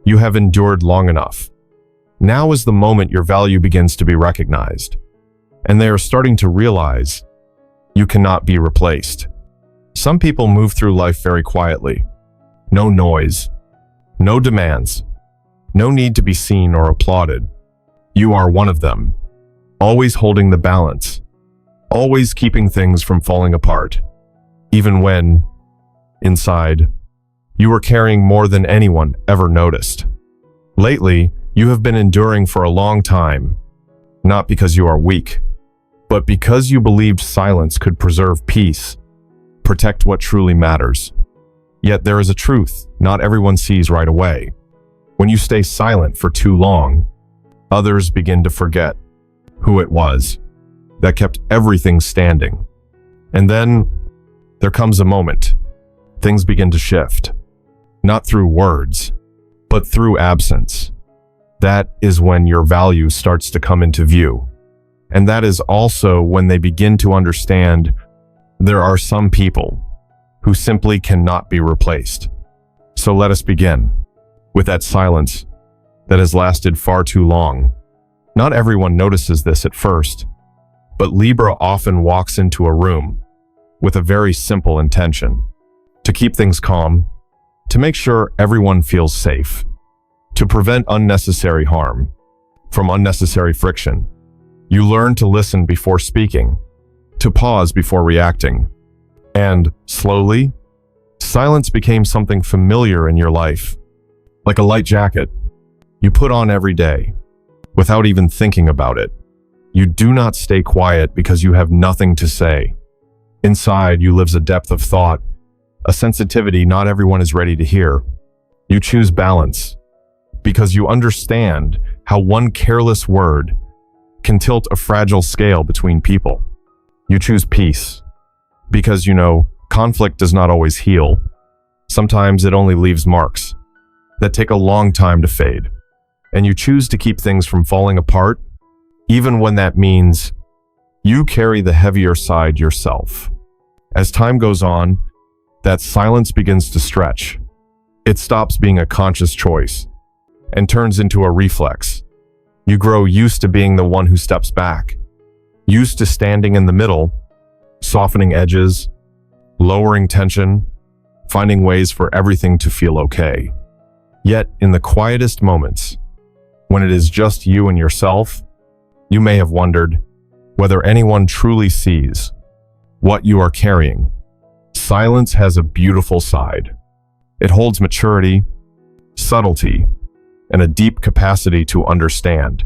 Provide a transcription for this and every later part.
You have endured long enough. Now is the moment your value begins to be recognized, and they are starting to realize you cannot be replaced. Some people move through life very quietly. No noise, no demands, no need to be seen or applauded. You are one of them, always holding the balance, always keeping things from falling apart, even when, inside, you are carrying more than anyone ever noticed. Lately, you have been enduring for a long time, not because you are weak, but because you believed silence could preserve peace, protect what truly matters. Yet there is a truth not everyone sees right away. When you stay silent for too long, others begin to forget who it was that kept everything standing. And then there comes a moment. Things begin to shift, not through words, but through absence. That is when your value starts to come into view. And that is also when they begin to understand there are some people who simply cannot be replaced. So let us begin with that silence that has lasted far too long. Not everyone notices this at first, but Libra often walks into a room with a very simple intention: to keep things calm, to make sure everyone feels safe, to prevent unnecessary harm from unnecessary friction. You learn to listen before speaking, to pause before reacting. And slowly, silence became something familiar in your life, like a light jacket you put on every day without even thinking about it. You do not stay quiet because you have nothing to say. Inside you lives a depth of thought, a sensitivity not everyone is ready to hear. You choose balance because you understand how one careless word can tilt a fragile scale between people. You choose peace because you know conflict does not always heal. Sometimes it only leaves marks that take a long time to fade. And you choose to keep things from falling apart, even when that means you carry the heavier side yourself. As time goes on, that silence begins to stretch. It stops being a conscious choice and turns into a reflex. You grow used to being the one who steps back, used to standing in the middle, softening edges, lowering tension, finding ways for everything to feel okay. Yet, in the quietest moments, when it is just you and yourself, you may have wondered whether anyone truly sees what you are carrying. Silence has a beautiful side. It holds maturity, subtlety, and a deep capacity to understand.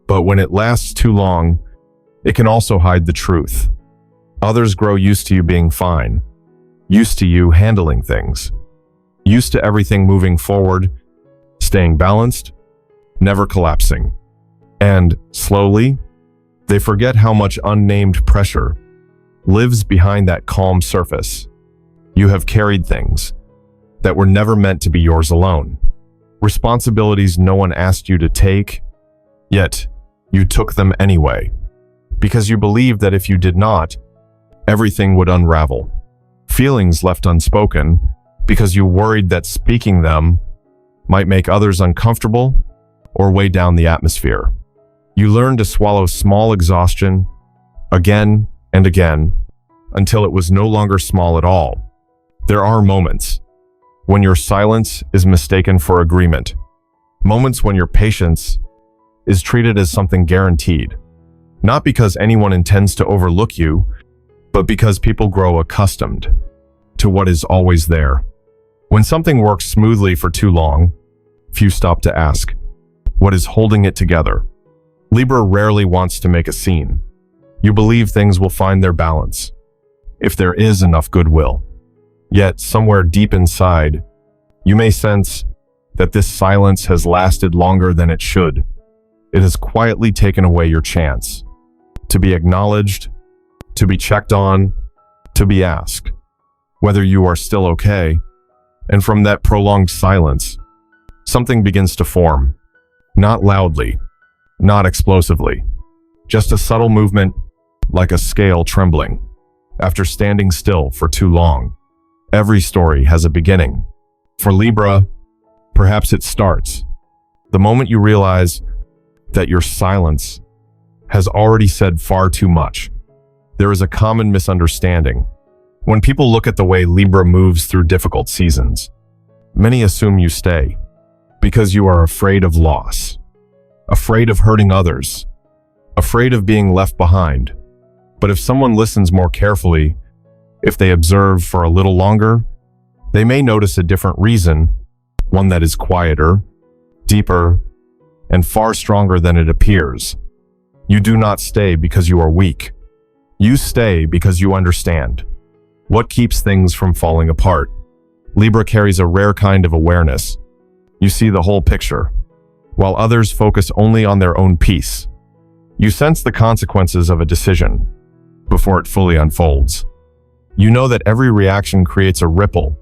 But when it lasts too long, it can also hide the truth. Others grow used to you being fine, used to you handling things, used to everything moving forward, staying balanced, never collapsing. And slowly, they forget how much unnamed pressure lives behind that calm surface. You have carried things that were never meant to be yours alone. Responsibilities no one asked you to take, yet you took them anyway, because you believed that if you did not, everything would unravel. Feelings left unspoken because you worried that speaking them might make others uncomfortable or weigh down the atmosphere. You learned to swallow small exhaustion again and again until it was no longer small at all. There are moments when your silence is mistaken for agreement, moments when your patience is treated as something guaranteed, not because anyone intends to overlook you, but because people grow accustomed to what is always there. When something works smoothly for too long, few stop to ask, what is holding it together? Libra rarely wants to make a scene. You believe things will find their balance, if there is enough goodwill. Yet, somewhere deep inside, you may sense that this silence has lasted longer than it should. It has quietly taken away your chance to be acknowledged, to be checked on, to be asked whether you are still okay. And from that prolonged silence, something begins to form. Not loudly, not explosively, just a subtle movement like a scale trembling after standing still for too long. Every story has a beginning. For Libra, Perhaps it starts the moment you realize that your silence has already said far too much. There is a common misunderstanding. When people look at the way Libra moves through difficult seasons, many assume you stay because you are afraid of loss, afraid of hurting others, afraid of being left behind. But if someone listens more carefully, if they observe for a little longer, they may notice a different reason, one that is quieter, deeper, and far stronger than it appears. You do not stay because you are weak. You stay because you understand what keeps things from falling apart. Libra carries a rare kind of awareness. You see the whole picture, while others focus only on their own piece. You sense the consequences of a decision before it fully unfolds. You know that every reaction creates a ripple,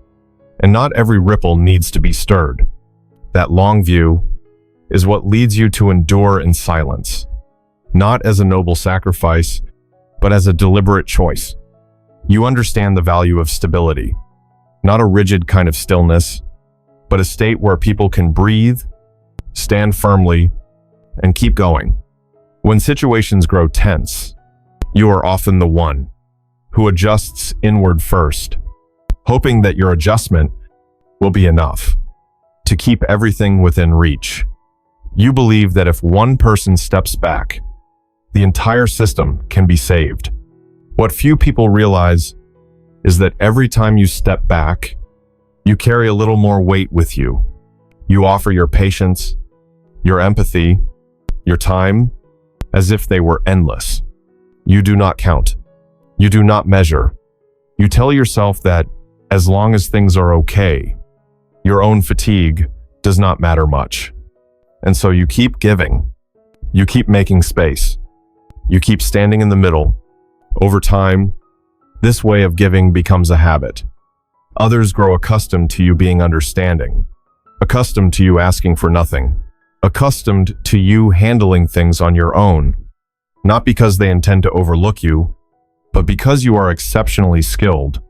and not every ripple needs to be stirred. That long view is what leads you to endure in silence, not as a noble sacrifice, but as a deliberate choice. You understand the value of stability, not a rigid kind of stillness, but a state where people can breathe, stand firmly, and keep going. When situations grow tense, you are often the one who adjusts inward first, hoping that your adjustment will be enough to keep everything within reach. You believe that if one person steps back, the entire system can be saved. What few people realize is that every time you step back, you carry a little more weight with you. You offer your patience, your empathy, your time, as if they were endless. You do not count. You do not measure. You tell yourself that as long as things are okay, your own fatigue does not matter much. And so you keep giving. You keep making space. You keep standing in the middle. Over time, this way of giving becomes a habit. Others grow accustomed to you being understanding, accustomed to you asking for nothing, accustomed to you handling things on your own, not because they intend to overlook you, but because you are exceptionally skilled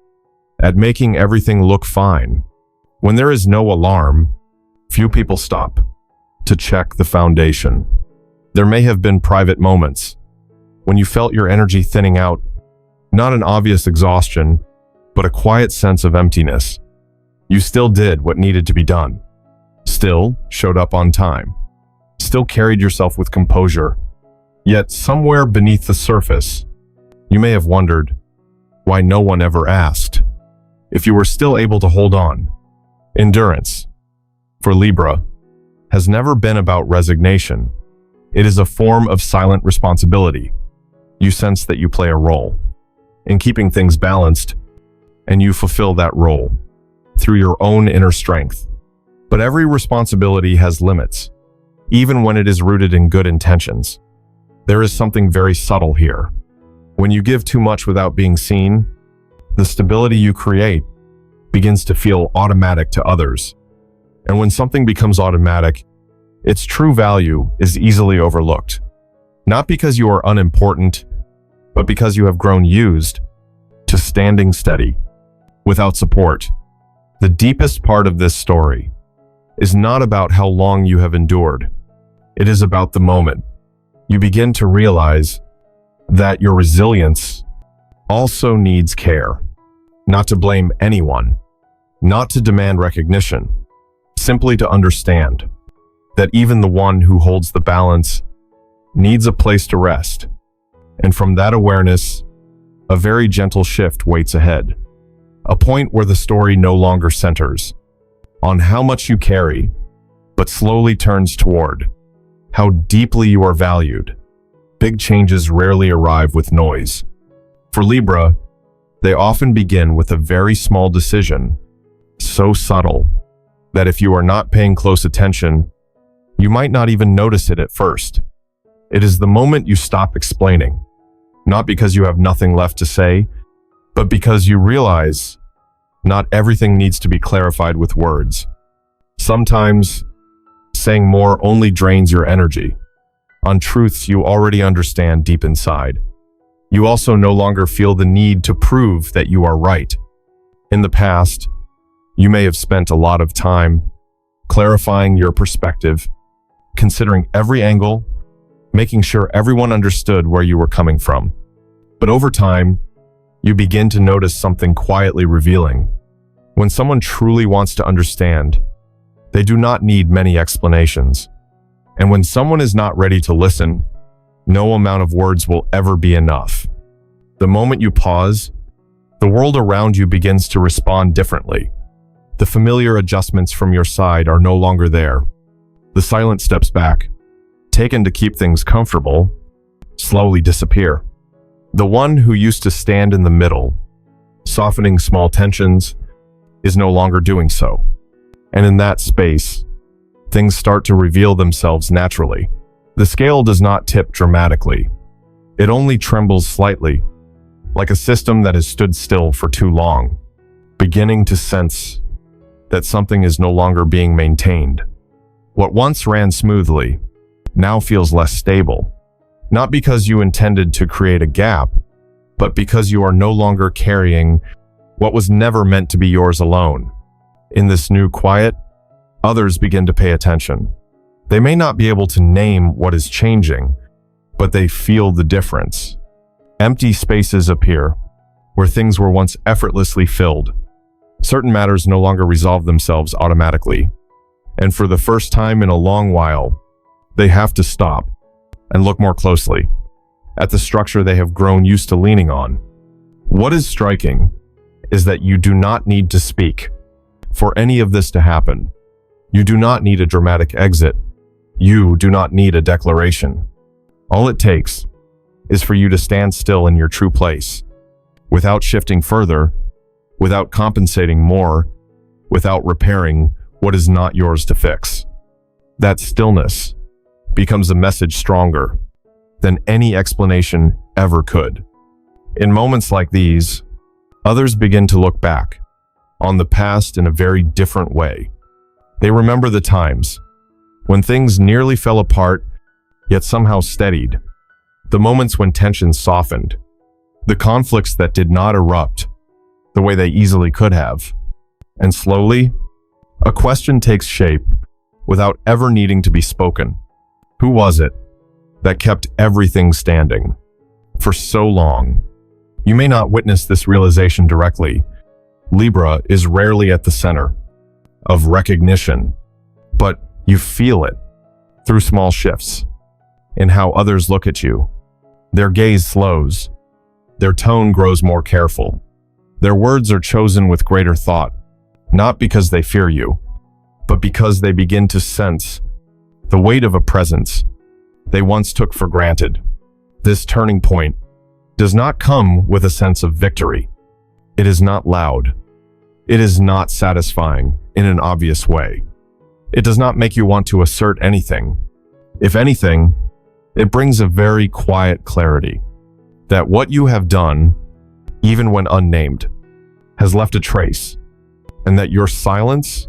at making everything look fine. When there is no alarm, few people stop to check the foundation. There may have been private moments when you felt your energy thinning out, not an obvious exhaustion, but a quiet sense of emptiness. You still did what needed to be done, still showed up on time, still carried yourself with composure. Yet somewhere beneath the surface, you may have wondered why no one ever asked if you were still able to hold on. Endurance, for Libra, has never been about resignation. It is a form of silent responsibility. You sense that you play a role in keeping things balanced, and you fulfill that role through your own inner strength. But every responsibility has limits, even when it is rooted in good intentions. There is something very subtle here. When you give too much without being seen, the stability you create begins to feel automatic to others. And when something becomes automatic, its true value is easily overlooked. Not because you are unimportant, but because you have grown used to standing steady, without support. The deepest part of this story is not about how long you have endured. It is about the moment you begin to realize that your resilience also needs care. Not to blame anyone, not to demand recognition, simply to understand that even the one who holds the balance needs a place to rest. And from that awareness, a very gentle shift waits ahead. A point where the story no longer centers on how much you carry, but slowly turns toward how deeply you are valued. Big changes rarely arrive with noise. For Libra, they often begin with a very small decision, so subtle that if you are not paying close attention, you might not even notice it at first. It is the moment you stop explaining, not because you have nothing left to say, but because you realize not everything needs to be clarified with words. Sometimes, saying more only drains your energy on truths you already understand deep inside. You also no longer feel the need to prove that you are right. In the past, you may have spent a lot of time clarifying your perspective, considering every angle, making sure everyone understood where you were coming from. But over time, you begin to notice something quietly revealing. When someone truly wants to understand, they do not need many explanations. And when someone is not ready to listen, no amount of words will ever be enough. The moment you pause, the world around you begins to respond differently. The familiar adjustments from your side are no longer there. The silent steps back, taken to keep things comfortable, slowly disappear. The one who used to stand in the middle, softening small tensions, is no longer doing so. And in that space, things start to reveal themselves naturally. The scale does not tip dramatically. It only trembles slightly, like a system that has stood still for too long, beginning to sense that something is no longer being maintained. What once ran smoothly now feels less stable, not because you intended to create a gap, but because you are no longer carrying what was never meant to be yours alone. In this new quiet, others begin to pay attention. They may not be able to name what is changing, but they feel the difference. Empty spaces appear, where things were once effortlessly filled. Certain matters no longer resolve themselves automatically, and for the first time in a long while, they have to stop and look more closely at the structure they have grown used to leaning on. What is striking is that you do not need to speak for any of this to happen. You do not need a dramatic exit. You do not need a declaration. All it takes is for you to stand still in your true place, without shifting further, without compensating more, without repairing what is not yours to fix. That stillness becomes a message stronger than any explanation ever could. In moments like these, others begin to look back on the past in a very different way. They remember the times when things nearly fell apart, yet somehow steadied. The moments when tensions softened. The conflicts that did not erupt the way they easily could have. And slowly, a question takes shape without ever needing to be spoken. Who was it that kept everything standing for so long? You may not witness this realization directly. Libra is rarely at the center of recognition, but you feel it through small shifts in how others look at you. Their gaze slows. Their tone grows more careful. Their words are chosen with greater thought, not because they fear you, but because they begin to sense the weight of a presence they once took for granted. This turning point does not come with a sense of victory. It is not loud. It is not satisfying in an obvious way. It does not make you want to assert anything. If anything, it brings a very quiet clarity that what you have done, even when unnamed, has left a trace, and that your silence,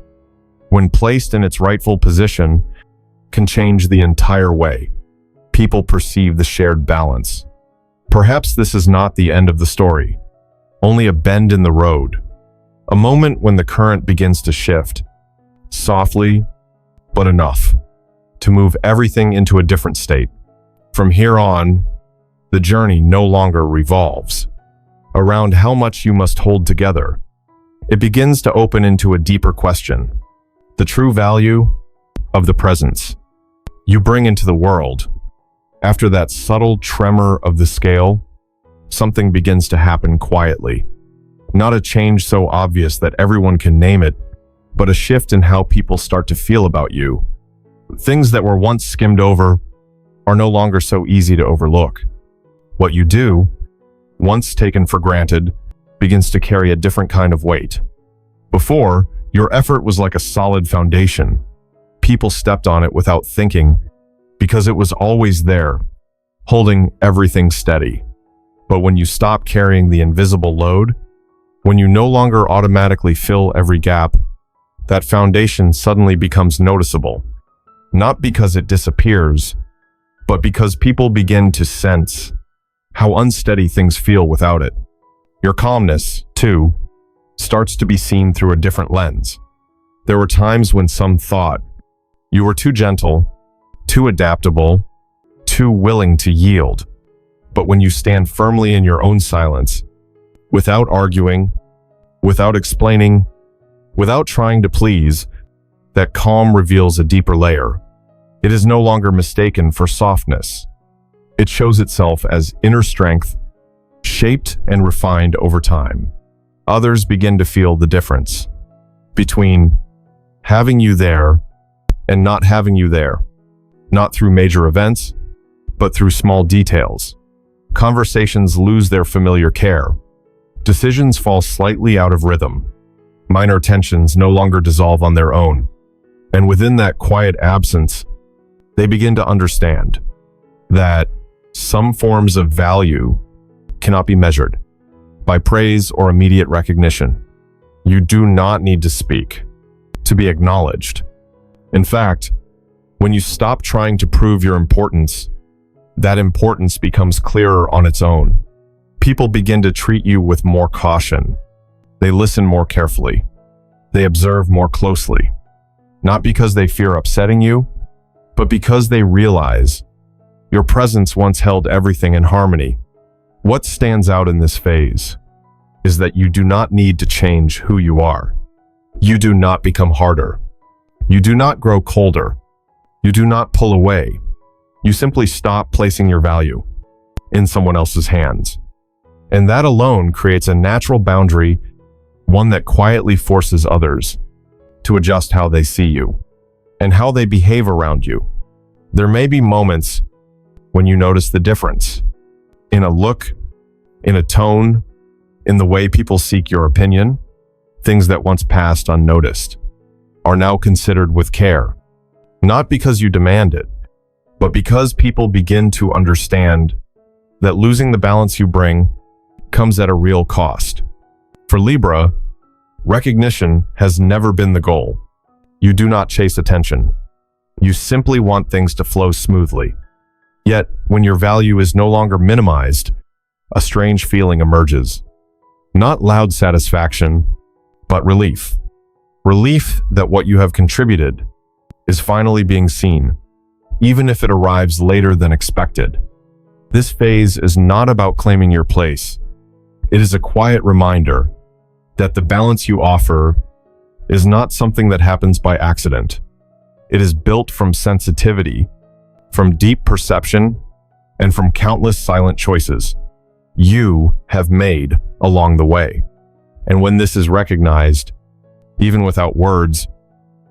when placed in its rightful position, can change the entire way people perceive the shared balance. Perhaps this is not the end of the story, only a bend in the road, a moment when the current begins to shift, softly, but enough to move everything into a different state. From here on, the journey no longer revolves around how much you must hold together. It begins to open into a deeper question, the true value of the presence you bring into the world. After that subtle tremor of the scale, something begins to happen quietly. Not a change so obvious that everyone can name it, but a shift in how people start to feel about you. Things that were once skimmed over are no longer so easy to overlook. What you do, once taken for granted, begins to carry a different kind of weight. Before, your effort was like a solid foundation. People stepped on it without thinking because it was always there, holding everything steady. But when you stop carrying the invisible load, when you no longer automatically fill every gap, that foundation suddenly becomes noticeable. Not because it disappears, but because people begin to sense how unsteady things feel without it. Your calmness, too, starts to be seen through a different lens. There were times when some thought you were too gentle, too adaptable, too willing to yield. But when you stand firmly in your own silence, without arguing, without explaining, without trying to please, that calm reveals a deeper layer. It is no longer mistaken for softness. It shows itself as inner strength, shaped and refined over time. Others begin to feel the difference between having you there and not having you there, not through major events, but through small details. Conversations lose their familiar care. Decisions fall slightly out of rhythm. Minor tensions no longer dissolve on their own. And within that quiet absence, they begin to understand that some forms of value cannot be measured by praise or immediate recognition. You do not need to speak to be acknowledged. In fact, when you stop trying to prove your importance, that importance becomes clearer on its own. People begin to treat you with more caution. They listen more carefully. They observe more closely. Not because they fear upsetting you, but because they realize your presence once held everything in harmony. What stands out in this phase is that you do not need to change who you are. You do not become harder. You do not grow colder. You do not pull away. You simply stop placing your value in someone else's hands. And that alone creates a natural boundary, one that quietly forces others to adjust how they see you and how they behave around you. There may be moments when you notice the difference in a look, in a tone, in the way people seek your opinion. Things that once passed unnoticed are now considered with care, not because you demand it, but because people begin to understand that losing the balance you bring comes at a real cost. For Libra, recognition has never been the goal. You do not chase attention. You simply want things to flow smoothly. Yet, when your value is no longer minimized, a strange feeling emerges. Not loud satisfaction, but relief. Relief that what you have contributed is finally being seen, even if it arrives later than expected. This phase is not about claiming your place. It is a quiet reminder that the balance you offer is not something that happens by accident. It is built from sensitivity, from deep perception, and from countless silent choices you have made along the way. And when this is recognized, even without words,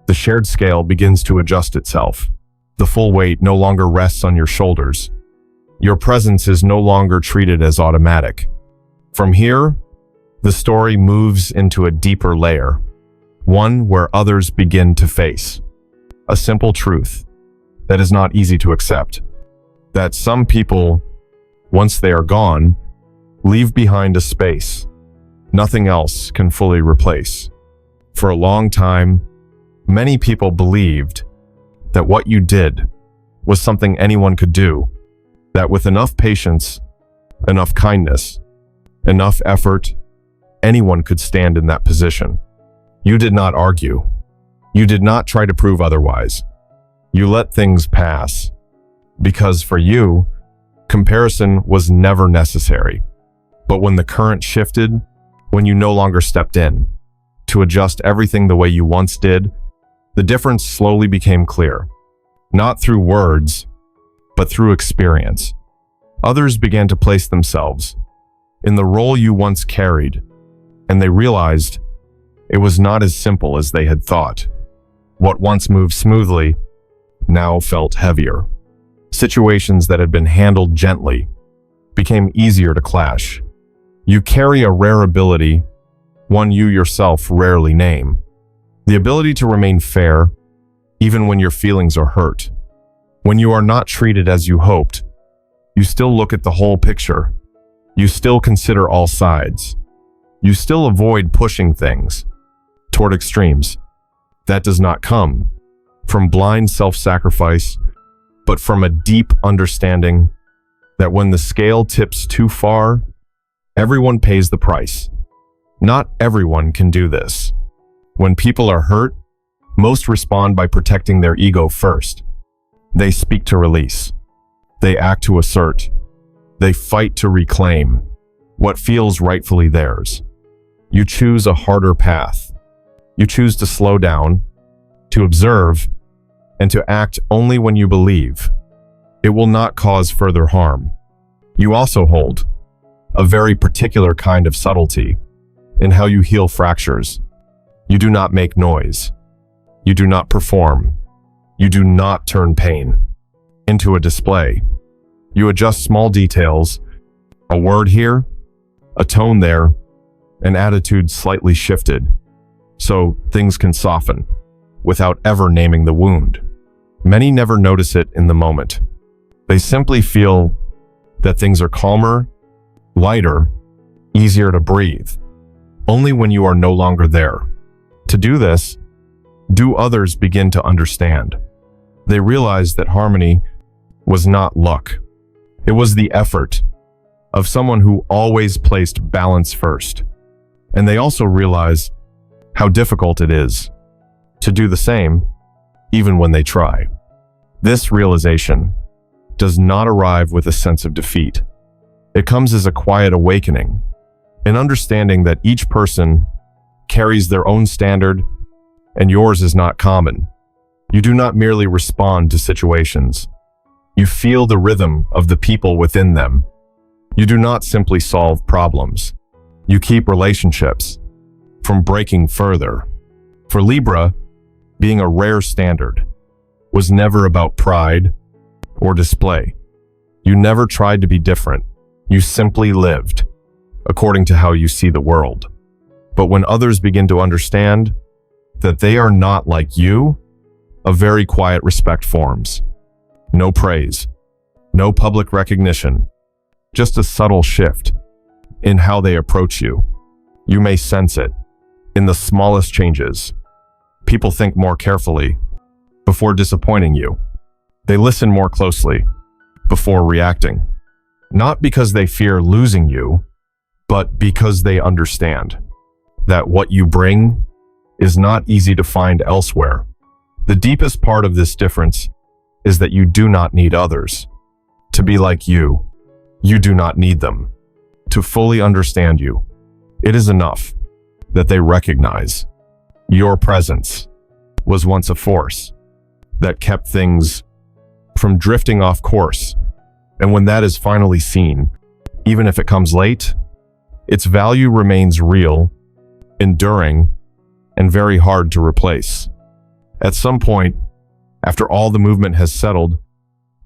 the shared scale begins to adjust itself. The full weight no longer rests on your shoulders. Your presence is no longer treated as automatic. From here, the story moves into a deeper layer, one where others begin to face a simple truth that is not easy to accept, that some people, once they are gone, leave behind a space nothing else can fully replace. For a long time, many people believed that what you did was something anyone could do, that with enough patience, enough kindness, enough effort, anyone could stand in that position. You did not argue. You did not try to prove otherwise. You let things pass, because for you, comparison was never necessary. But when the current shifted, when you no longer stepped in to adjust everything the way you once did, the difference slowly became clear. Not through words, but through experience. Others began to place themselves in the role you once carried, and they realized it was not as simple as they had thought. What once moved smoothly now felt heavier. Situations that had been handled gently became easier to clash. You carry a rare ability, one you yourself rarely name. The ability to remain fair, even when your feelings are hurt. When you are not treated as you hoped, you still look at the whole picture. You still consider all sides. You still avoid pushing things toward extremes. That does not come from blind self-sacrifice, but from a deep understanding that when the scale tips too far, everyone pays the price. Not everyone can do this. When people are hurt, Most respond by protecting their ego first. They speak to release. They act to assert. They fight to reclaim what feels rightfully theirs. You choose a harder path. You choose to slow down, to observe, and to act only when you believe it will not cause further harm. You also hold a very particular kind of subtlety in how you heal fractures. You do not make noise. You do not perform. You do not turn pain into a display. You adjust small details, a word here, a tone there, an attitude slightly shifted, so things can soften without ever naming the wound. Many never notice it in the moment. They simply feel that things are calmer, lighter, easier to breathe, only when you are no longer there. To do this, do others begin to understand? They realize that harmony was not luck. It was the effort of someone who always placed balance first. And they also realize how difficult it is to do the same, even when they try. This realization does not arrive with a sense of defeat. It comes as a quiet awakening, an understanding that each person carries their own standard and yours is not common. You do not merely respond to situations. You feel the rhythm of the people within them. You do not simply solve problems. You keep relationships from breaking further. For Libra, being a rare standard was never about pride or display. You never tried to be different. You simply lived according to how you see the world. But when others begin to understand that they are not like you, a very quiet respect forms. No praise, no public recognition, just a subtle shift in how they approach you. You may sense it in the smallest changes. People think more carefully before disappointing you. They listen more closely before reacting, not because they fear losing you, but because they understand that what you bring is not easy to find elsewhere. The deepest part of this difference is that you do not need others to be like you. You do not need them to fully understand you. It is enough that they recognize your presence was once a force that kept things from drifting off course. And when that is finally seen, even if it comes late, its value remains real, enduring, and very hard to replace. At some point, after all the movement has settled,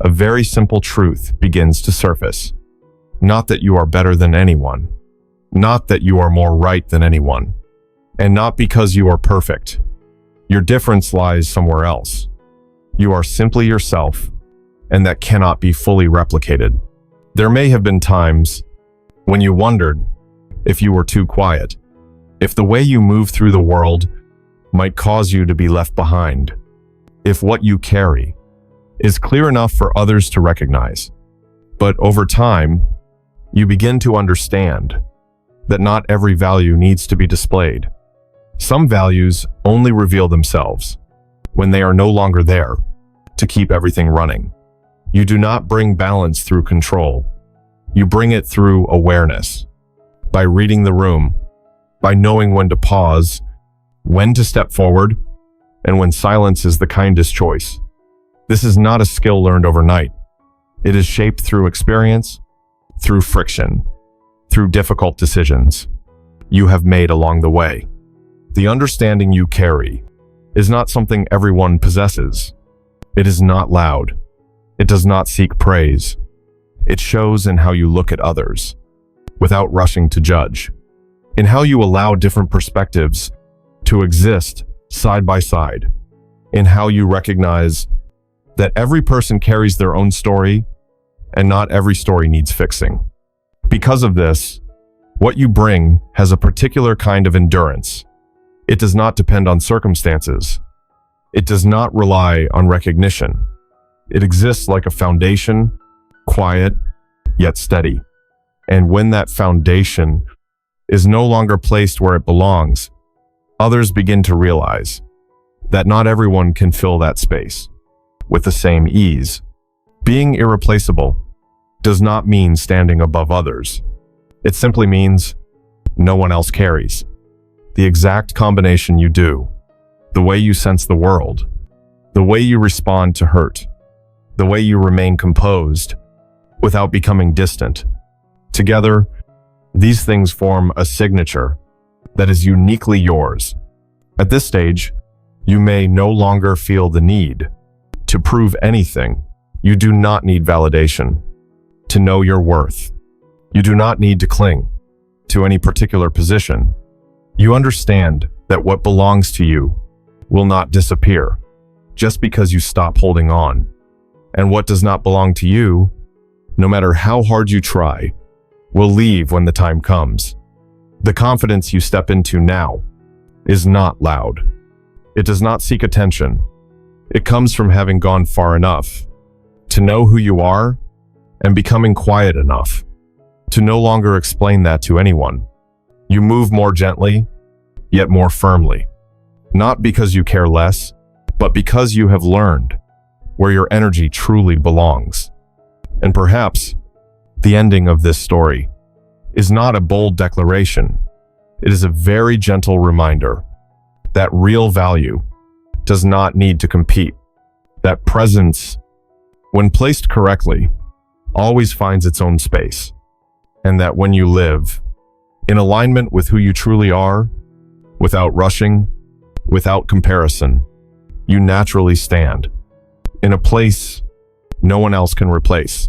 a very simple truth begins to surface. Not that you are better than anyone, not that you are more right than anyone, and not because you are perfect. Your difference lies somewhere else. You are simply yourself, and that cannot be fully replicated. There may have been times when you wondered if you were too quiet, if the way you move through the world might cause you to be left behind, if what you carry is clear enough for others to recognize. But over time, you begin to understand that not every value needs to be displayed. Some values only reveal themselves when they are no longer there to keep everything running. You do not bring balance through control. You bring it through awareness, by reading the room, by knowing when to pause, when to step forward, and when silence is the kindest choice. This is not a skill learned overnight. It is shaped through experience, through friction, through difficult decisions you have made along the way. The understanding you carry is not something everyone possesses. It is not loud. It does not seek praise. It shows in how you look at others, without rushing to judge, in how you allow different perspectives to exist side by side, in how you recognize that every person carries their own story and not every story needs fixing. Because of this, what you bring has a particular kind of endurance. It does not depend on circumstances. It does not rely on recognition. It exists like a foundation, quiet, yet steady. And when that foundation is no longer placed where it belongs, others begin to realize that not everyone can fill that space with the same ease. Being irreplaceable does not mean standing above others. It simply means no one else carries the exact combination you do, the way you sense the world, the way you respond to hurt, the way you remain composed without becoming distant. Together, these things form a signature that is uniquely yours. At this stage, you may no longer feel the need to prove anything. You do not need validation to know your worth. You do not need to cling to any particular position. You understand that what belongs to you will not disappear just because you stop holding on. And what does not belong to you, no matter how hard you try, will leave when the time comes. The confidence you step into now is not loud. It does not seek attention. It comes from having gone far enough to know who you are and becoming quiet enough to no longer explain that to anyone. You move more gently, yet more firmly. Not because you care less, but because you have learned where your energy truly belongs. And perhaps the ending of this story is not a bold declaration. It is a very gentle reminder that real value does not need to compete. That presence, when placed correctly, always finds its own space. And that when you live in alignment with who you truly are, without rushing, without comparison, you naturally stand in a place no one else can replace.